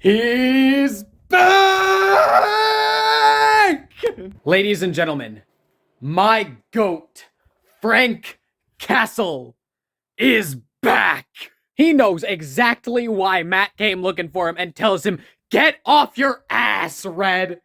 He's back! Ladies and gentlemen, my goat, Frank Castle, is back! He knows exactly why Matt came looking for him and tells him, "Get off your ass, Red!"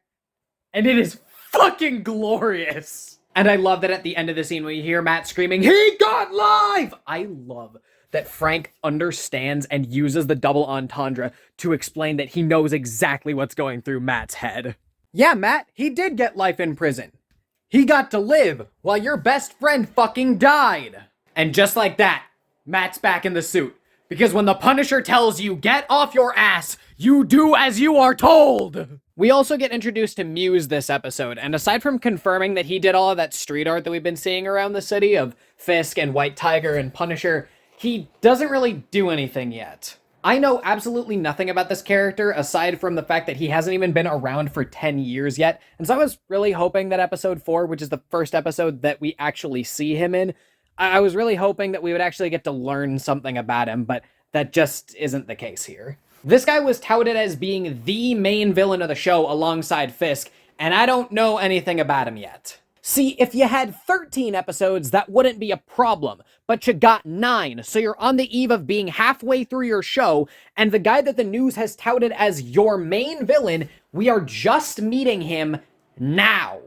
And it is fucking glorious! And I love that at the end of the scene when you hear Matt screaming, "He got live!" I love that Frank understands and uses the double entendre to explain that he knows exactly what's going through Matt's head. Yeah, Matt, he did get life in prison. He got to live while your best friend fucking died. And just like that, Matt's back in the suit. Because when the Punisher tells you, "Get off your ass," you do as you are told! We also get introduced to Muse this episode, and aside from confirming that he did all of that street art that we've been seeing around the city of Fisk and White Tiger and Punisher, he doesn't really do anything yet. I know absolutely nothing about this character aside from the fact that he hasn't even been around for 10 years yet, and so I was really hoping that episode 4, which is the first episode that we actually see him in, I was really hoping that we would actually get to learn something about him, but that just isn't the case here. This guy was touted as being the main villain of the show alongside Fisk, and I don't know anything about him yet. See, if you had 13 episodes, that wouldn't be a problem, but you got 9, so you're on the eve of being halfway through your show, and the guy that the news has touted as your main villain, we are just meeting him now.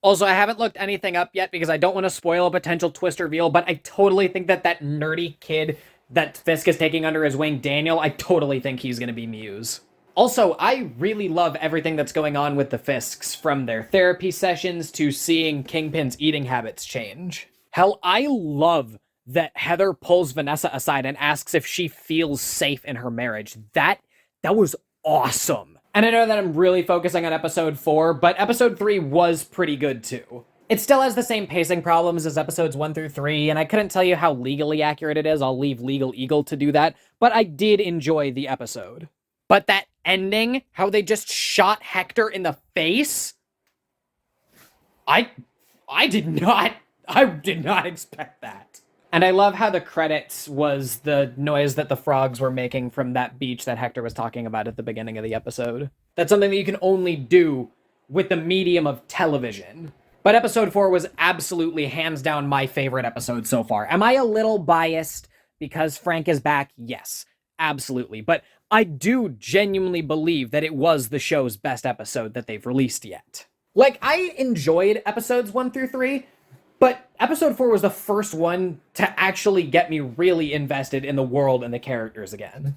Also, I haven't looked anything up yet because I don't want to spoil a potential twist reveal, but I totally think that nerdy kid that Fisk is taking under his wing, Daniel, I totally think he's going to be Muse. Also, I really love everything that's going on with the Fisks, from their therapy sessions to seeing Kingpin's eating habits change. Hell, I love that Heather pulls Vanessa aside and asks if she feels safe in her marriage. That was awesome. And I know that I'm really focusing on episode 4, but episode 3 was pretty good too. It still has the same pacing problems as episodes 1 through 3, and I couldn't tell you how legally accurate it is. I'll leave Legal Eagle to do that, but I did enjoy the episode. But that ending, how they just shot Hector in the face, I did not expect that. And I love how the credits was the noise that the frogs were making from that beach that Hector was talking about at the beginning of the episode. That's something that you can only do with the medium of television. But episode 4 was absolutely hands down my favorite episode so far. Am I a little biased because Frank is back? Yes, absolutely. But I do genuinely believe that it was the show's best episode that they've released yet. Like, I enjoyed episodes 1 through 3, but episode 4 was the first one to actually get me really invested in the world and the characters again.